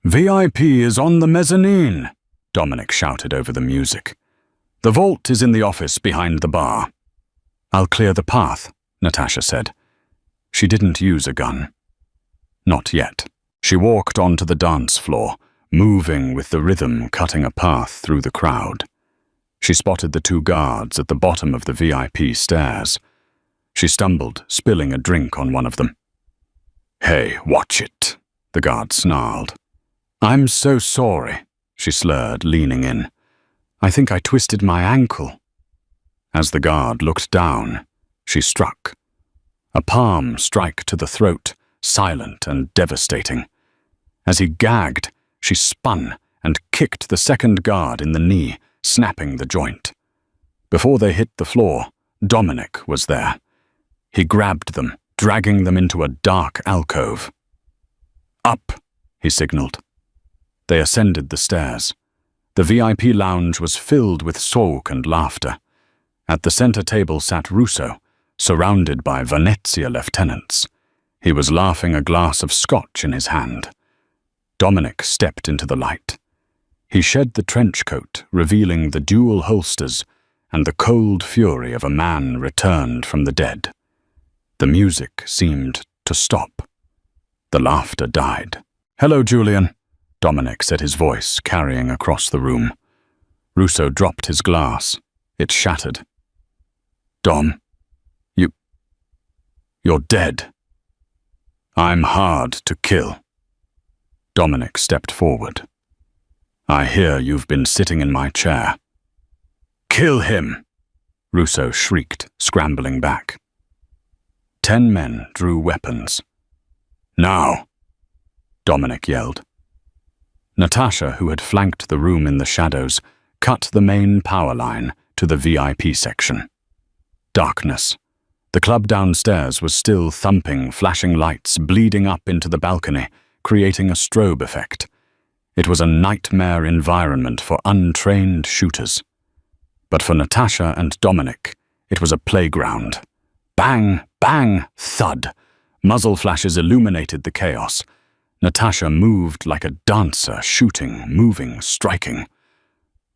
"VIP is on the mezzanine," Dominic shouted over the music. "The vault is in the office behind the bar." "I'll clear the path," Natasha said. She didn't use a gun. Not yet. She walked onto the dance floor, moving with the rhythm cutting a path through the crowd. She spotted the two guards at the bottom of the VIP stairs. She stumbled, spilling a drink on one of them. "Hey, watch it," the guard snarled. "I'm so sorry," she slurred, leaning in. "I think I twisted my ankle." As the guard looked down, she struck. A palm strike to the throat, silent and devastating. As he gagged, she spun and kicked the second guard in the knee, snapping the joint. Before they hit the floor, Dominic was there. He grabbed them, dragging them into a dark alcove. "Up," he signaled. They ascended the stairs. The VIP lounge was filled with talk and laughter. At the center table sat Russo, surrounded by Venezia lieutenants. He was laughing, a glass of scotch in his hand. Dominic stepped into the light. He shed the trench coat, revealing the dual holsters and the cold fury of a man returned from the dead. The music seemed to stop. The laughter died. "Hello, Julian," Dominic said, his voice carrying across the room. Russo dropped his glass. It shattered. "Dom, you're dead." "I'm hard to kill." Dominic stepped forward. "I hear you've been sitting in my chair." "Kill him!" Russo shrieked, scrambling back. 10 men drew weapons. "Now!" Dominic yelled. Natasha, who had flanked the room in the shadows, cut the main power line to the VIP section. Darkness. The club downstairs was still thumping, flashing lights bleeding up into the balcony, creating a strobe effect. It was a nightmare environment for untrained shooters. But for Natasha and Dominic, it was a playground. Bang, bang, thud. Muzzle flashes illuminated the chaos. Natasha moved like a dancer, shooting, moving, striking.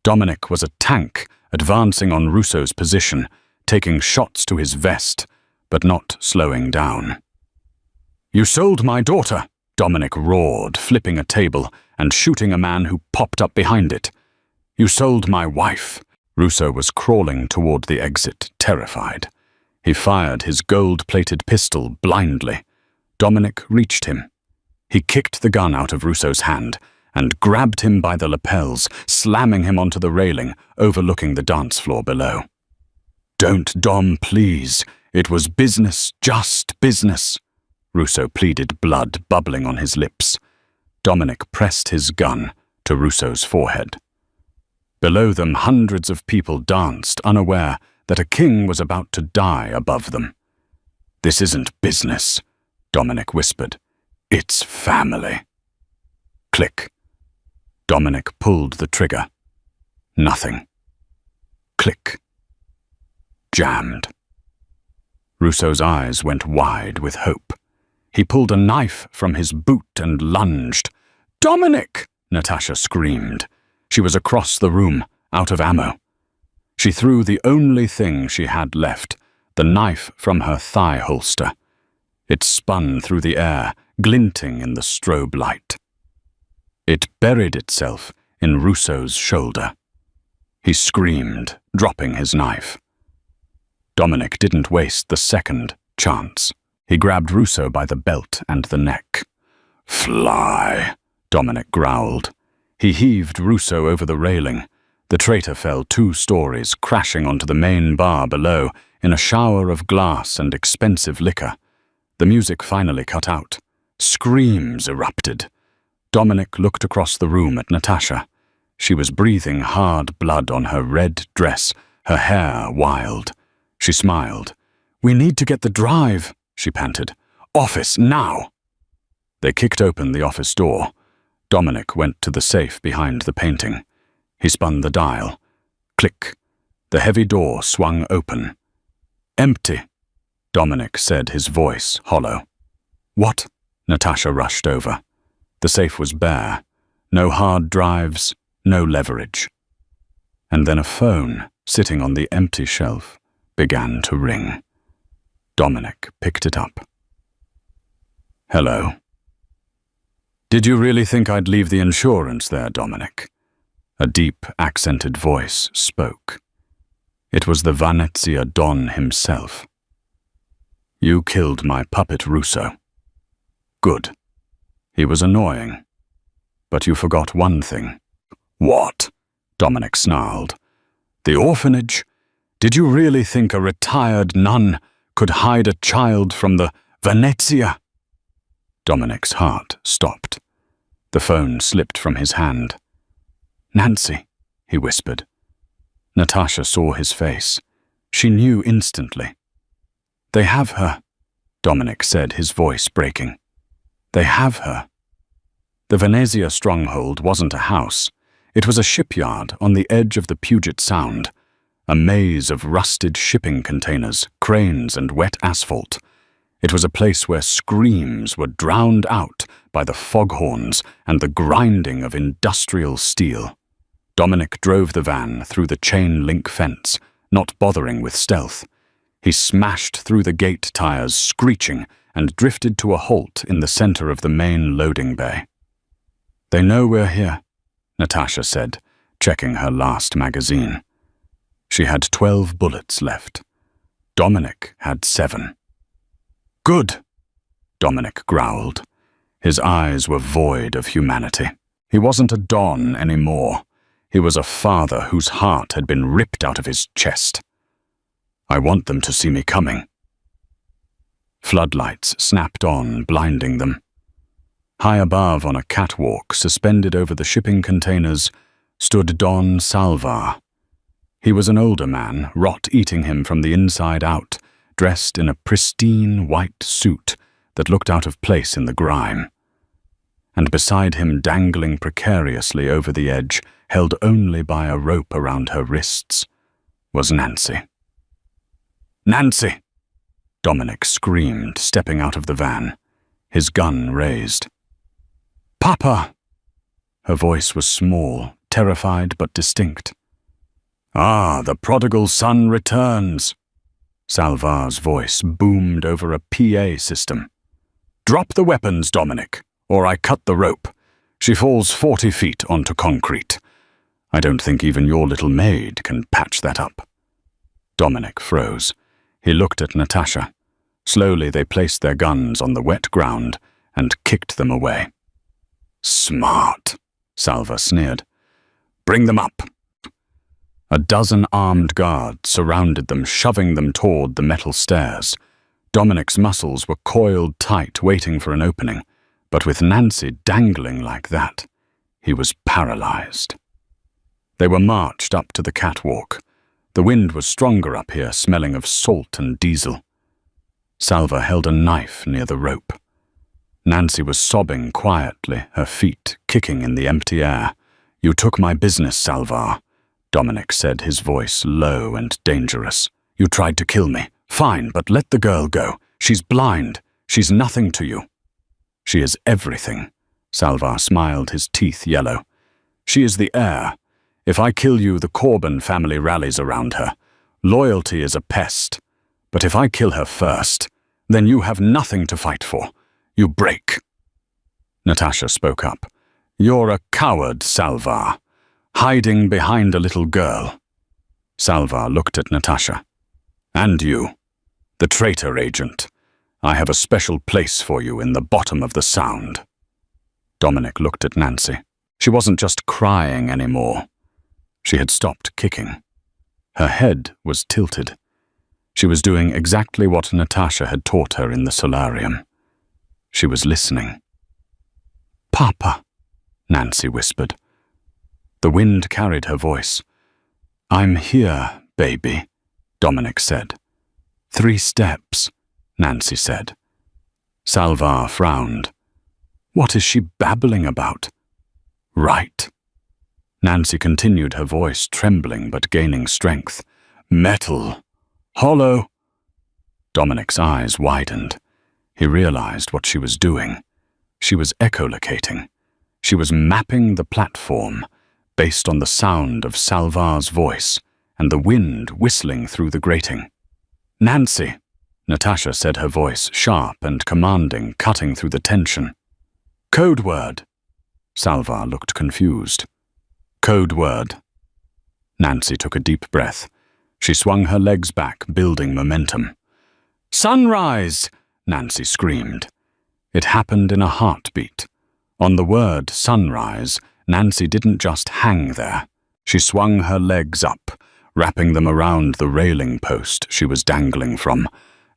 Dominic was a tank, advancing on Russo's position, taking shots to his vest, but not slowing down. "You sold my daughter!" Dominic roared, flipping a table and shooting a man who popped up behind it. "You sold my wife!" Russo was crawling toward the exit, terrified. He fired his gold-plated pistol blindly. Dominic reached him. He kicked the gun out of Russo's hand and grabbed him by the lapels, slamming him onto the railing, overlooking the dance floor below. "Don't, Dom, please. It was business, just business." Russo pleaded, blood bubbling on his lips. Dominic pressed his gun to Russo's forehead. Below them, hundreds of people danced, unaware that a king was about to die above them. "This isn't business," Dominic whispered. "It's family." Click. Dominic pulled the trigger. Nothing. Click. Jammed. Russo's eyes went wide with hope. He pulled a knife from his boot and lunged. "Dominic!" Natasha screamed. She was across the room, out of ammo. She threw the only thing she had left, the knife from her thigh holster. It spun through the air, glinting in the strobe light. It buried itself in Russo's shoulder. He screamed, dropping his knife. Dominic didn't waste the second chance. He grabbed Russo by the belt and the neck. "Fly," Dominic growled. He heaved Russo over the railing. The traitor fell 2 stories, crashing onto the main bar below in a shower of glass and expensive liquor. The music finally cut out. Screams erupted. Dominic looked across the room at Natasha. She was breathing hard blood on her red dress, her hair wild. She smiled. "We need to get the drive," she panted. "Office, now!" They kicked open the office door. Dominic went to the safe behind the painting. He spun the dial. Click. The heavy door swung open. "Empty," Dominic said, his voice hollow. "What?" Natasha rushed over. The safe was bare. No hard drives, no leverage. And then a phone, sitting on the empty shelf, began to ring. Dominic picked it up. "Hello." "Did you really think I'd leave the insurance there, Dominic?" A deep, accented voice spoke. It was the Venezia Don himself. "You killed my puppet Russo. Good. He was annoying. But you forgot one thing." "What?" Dominic snarled. "The orphanage? Did you really think a retired nun could hide a child from the Venezia?" Dominic's heart stopped. The phone slipped from his hand. "Nancy," he whispered. Natasha saw his face. She knew instantly. "They have her," Dominic said, his voice breaking. "They have her." The Venezia stronghold wasn't a house. It was a shipyard on the edge of the Puget Sound, a maze of rusted shipping containers, cranes, and wet asphalt. It was a place where screams were drowned out by the foghorns and the grinding of industrial steel. Dominic drove the van through the chain-link fence, not bothering with stealth. He smashed through the gate tires, screeching, and drifted to a halt in the center of the main loading bay. "They know we're here," Natasha said, checking her last magazine. She had 12 bullets left. Dominic had 7. "Good," Dominic growled. His eyes were void of humanity. He wasn't a Don anymore. He was a father whose heart had been ripped out of his chest. "I want them to see me coming." Floodlights snapped on, blinding them. High above on a catwalk, suspended over the shipping containers, stood Don Salvar. He was an older man, rot eating him from the inside out, dressed in a pristine white suit that looked out of place in the grime. And beside him, dangling precariously over the edge, held only by a rope around her wrists, was Nancy. "Nancy!" Dominic screamed, stepping out of the van, his gun raised. "Papa!" Her voice was small, terrified but distinct. "Ah, the prodigal son returns." Salvar's voice boomed over a PA system. "Drop the weapons, Dominic, or I cut the rope. She falls 40 feet onto concrete. I don't think even your little maid can patch that up." Dominic froze. He looked at Natasha. Slowly they placed their guns on the wet ground and kicked them away. "Smart," Salva sneered. "Bring them up." A dozen armed guards surrounded them, shoving them toward the metal stairs. Dominic's muscles were coiled tight, waiting for an opening. But with Nancy dangling like that, he was paralyzed. They were marched up to the catwalk. The wind was stronger up here, smelling of salt and diesel. Salva held a knife near the rope. Nancy was sobbing quietly, her feet kicking in the empty air. "You took my business, Salva," Dominic said, his voice low and dangerous. "You tried to kill me. Fine, but let the girl go. She's blind. She's nothing to you." "She is everything," Salva smiled, his teeth yellow. "She is the heir. If I kill you, the Corbin family rallies around her. Loyalty is a pest. But if I kill her first, then you have nothing to fight for. You break." Natasha spoke up. "You're a coward, Salva, hiding behind a little girl." Salva looked at Natasha. "And you, the traitor agent. I have a special place for you in the bottom of the Sound." Dominic looked at Nancy. She wasn't just crying anymore. She had stopped kicking. Her head was tilted. She was doing exactly what Natasha had taught her in the solarium. She was listening. "Papa," Nancy whispered. The wind carried her voice. "I'm here, baby," Dominic said. "3 steps," Nancy said. Salva frowned. What is she babbling about? "Right." Nancy continued, her voice trembling but gaining strength. "Metal. Hollow." Dominic's eyes widened. He realized what she was doing. She was echolocating. She was mapping the platform based on the sound of Salva's voice and the wind whistling through the grating. "Nancy," Natasha said, her voice sharp and commanding, cutting through the tension. "Code word." Salva looked confused. "Code word." Nancy took a deep breath. She swung her legs back, building momentum. "Sunrise!" Nancy screamed. It happened in a heartbeat. On the word sunrise, Nancy didn't just hang there. She swung her legs up, wrapping them around the railing post she was dangling from,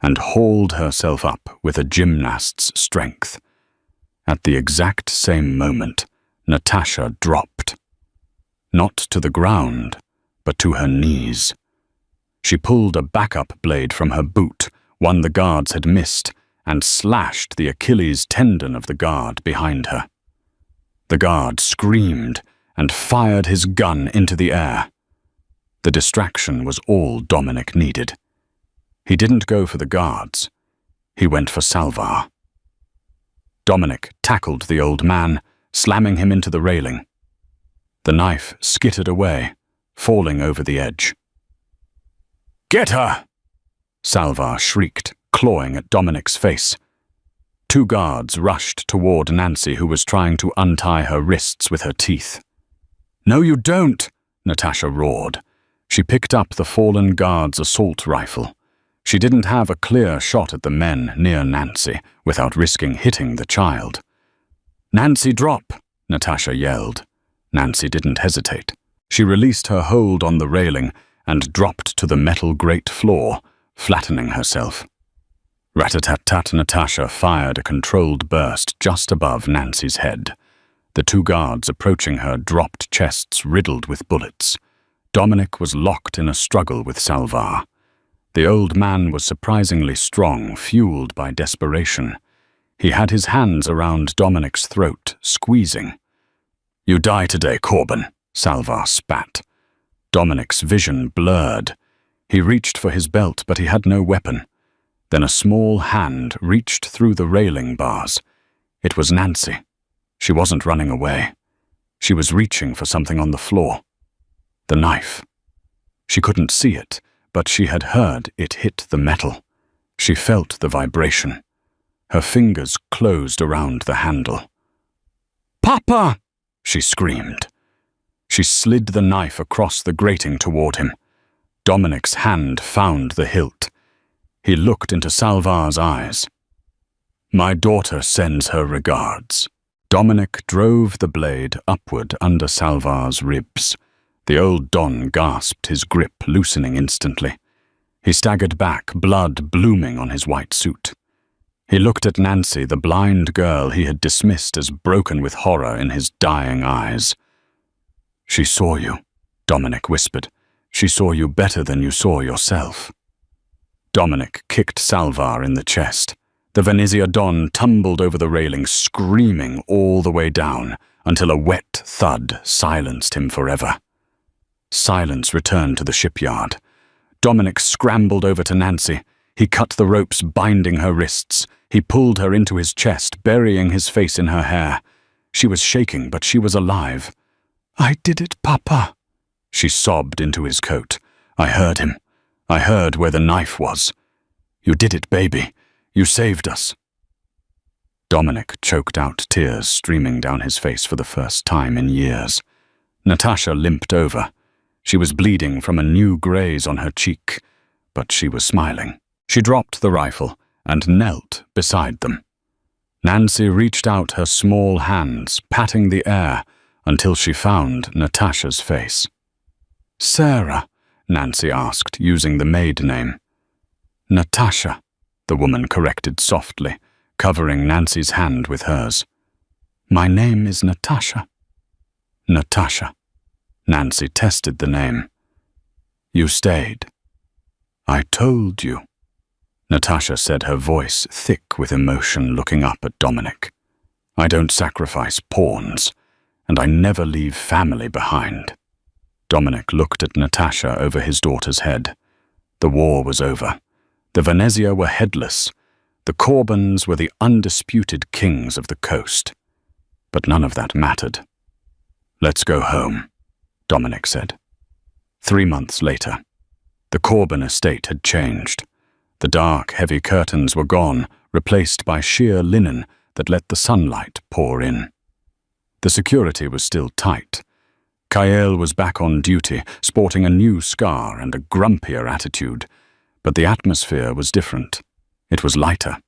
and hauled herself up with a gymnast's strength. At the exact same moment, Natasha dropped. Not to the ground, but to her knees. She pulled a backup blade from her boot, one the guards had missed, and slashed the Achilles tendon of the guard behind her. The guard screamed and fired his gun into the air. The distraction was all Dominic needed. He didn't go for the guards. He went for Salva. Dominic tackled the old man, slamming him into the railing. The knife skittered away, falling over the edge. "Get her!" Salva shrieked, clawing at Dominic's face. 2 guards rushed toward Nancy, who was trying to untie her wrists with her teeth. "No, you don't!" Natasha roared. She picked up the fallen guard's assault rifle. She didn't have a clear shot at the men near Nancy without risking hitting the child. "Nancy, drop!" Natasha yelled. Nancy didn't hesitate. She released her hold on the railing and dropped to the metal grate floor, flattening herself. Rat-a-tat-tat, Natasha fired a controlled burst just above Nancy's head. The 2 guards approaching her dropped chests riddled with bullets. Dominic was locked in a struggle with Salva. The old man was surprisingly strong, fueled by desperation. He had his hands around Dominic's throat, squeezing. "You die today, Corbin," Salva spat. Dominic's vision blurred. He reached for his belt, but he had no weapon. Then a small hand reached through the railing bars. It was Nancy. She wasn't running away. She was reaching for something on the floor. The knife. She couldn't see it, but she had heard it hit the metal. She felt the vibration. Her fingers closed around the handle. "Papa!" she screamed. She slid the knife across the grating toward him. Dominic's hand found the hilt. He looked into Salva's eyes. "My daughter sends her regards." Dominic drove the blade upward under Salva's ribs. The old Don gasped, his grip loosening instantly. He staggered back, blood blooming on his white suit. He looked at Nancy, the blind girl he had dismissed as broken with horror in his dying eyes. "She saw you," Dominic whispered. "She saw you better than you saw yourself." Dominic kicked Salvar in the chest. The Venezia Don tumbled over the railing, screaming all the way down, until a wet thud silenced him forever. Silence returned to the shipyard. Dominic scrambled over to Nancy. He cut the ropes binding her wrists. He pulled her into his chest, burying his face in her hair. She was shaking, but she was alive. "I did it, Papa," she sobbed into his coat. "I heard him. I heard where the knife was. You did it, baby. You saved us." Dominic choked out tears streaming down his face for the first time in years. Natasha limped over. She was bleeding from a new graze on her cheek, but she was smiling. She dropped the rifle and knelt beside them. Nancy reached out her small hands, patting the air, until she found Natasha's face. "Sarah?" Nancy asked, using the maid name. "Natasha," the woman corrected softly, covering Nancy's hand with hers. "My name is Natasha." "Natasha." Nancy tested the name. "You stayed." "I told you." Natasha said, her voice thick with emotion, looking up at Dominic. "I don't sacrifice pawns, and I never leave family behind." Dominic looked at Natasha over his daughter's head. The war was over. The Venezia were headless. The Corbans were the undisputed kings of the coast. But none of that mattered. "Let's go home," Dominic said. 3 months later, the Corban estate had changed. The dark, heavy curtains were gone, replaced by sheer linen that let the sunlight pour in. The security was still tight. Kael was back on duty, sporting a new scar and a grumpier attitude, but the atmosphere was different. It was lighter.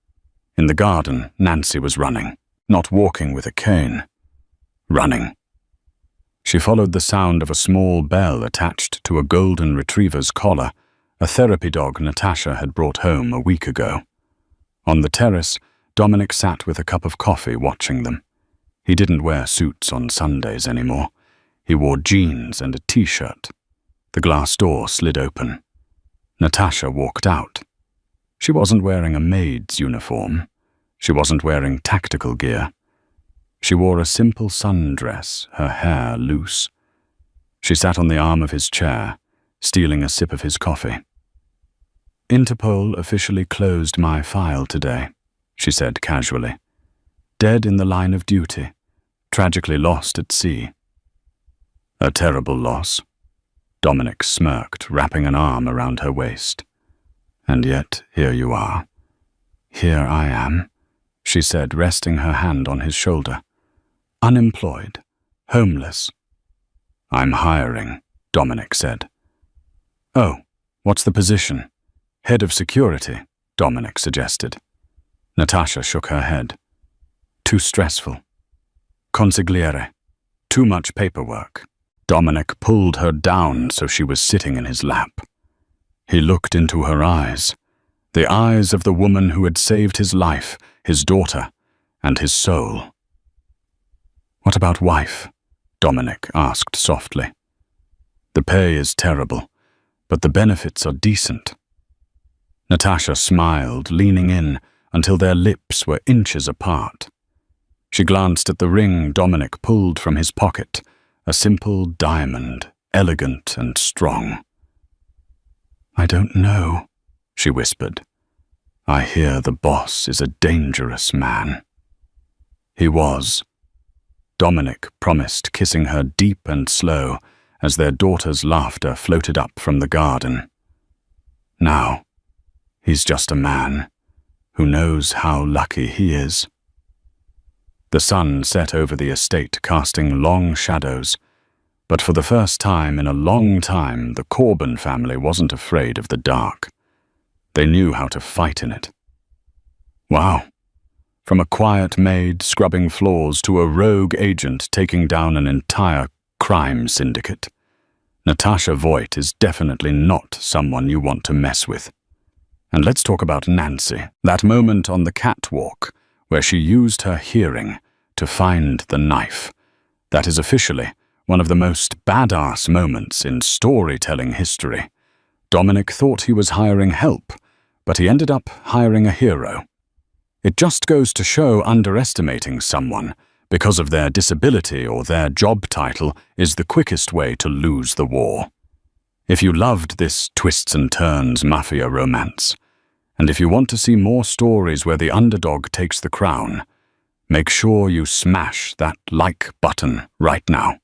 In the garden, Nancy was running, not walking with a cane. Running. She followed the sound of a small bell attached to a golden retriever's collar, a therapy dog Natasha had brought home a week ago. On the terrace, Dominic sat with a cup of coffee watching them. He didn't wear suits on Sundays anymore. He wore jeans and a t-shirt. The glass door slid open. Natasha walked out. She wasn't wearing a maid's uniform. She wasn't wearing tactical gear. She wore a simple sundress, her hair loose. She sat on the arm of his chair, stealing a sip of his coffee. "Interpol officially closed my file today," she said casually. "Dead in the line of duty, tragically lost at sea." "A terrible loss." Dominic smirked, wrapping an arm around her waist. "And yet, here you are." "Here I am," she said, resting her hand on his shoulder. "Unemployed, homeless." "I'm hiring," Dominic said. "Oh, what's the position?" "Head of security," Dominic suggested. Natasha shook her head. "Too stressful. Consigliere. Too much paperwork." Dominic pulled her down so she was sitting in his lap. He looked into her eyes, the eyes of the woman who had saved his life, his daughter, and his soul. "What about wife?" Dominic asked softly. "The pay is terrible, but the benefits are decent." Natasha smiled, leaning in until their lips were inches apart. She glanced at the ring Dominic pulled from his pocket, a simple diamond, elegant and strong. "I don't know," she whispered. "I hear the boss is a dangerous man." He was. Dominic promised, kissing her deep and slow as their daughter's laughter floated up from the garden. Now, he's just a man who knows how lucky he is. The sun set over the estate, casting long shadows, but for the first time in a long time, the Corban family wasn't afraid of the dark. They knew how to fight in it. Wow. From a quiet maid scrubbing floors to a rogue agent taking down an entire crime syndicate, Natasha Voigt is definitely not someone you want to mess with. And let's talk about Nancy, that moment on the catwalk where she used her hearing to find the knife. That is officially one of the most badass moments in storytelling history. Dominic thought he was hiring help, but he ended up hiring a hero. It just goes to show underestimating someone because of their disability or their job title is the quickest way to lose the war. If you loved this twists and turns Mafia romance, and if you want to see more stories where the underdog takes the crown, make sure you smash that like button right now.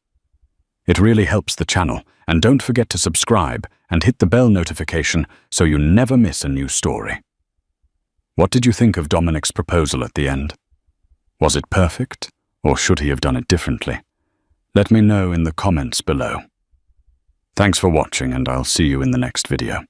It really helps the channel, and don't forget to subscribe and hit the bell notification so you never miss a new story. What did you think of Dominic's proposal at the end? Was it perfect, or should he have done it differently? Let me know in the comments below. Thanks for watching, and I'll see you in the next video.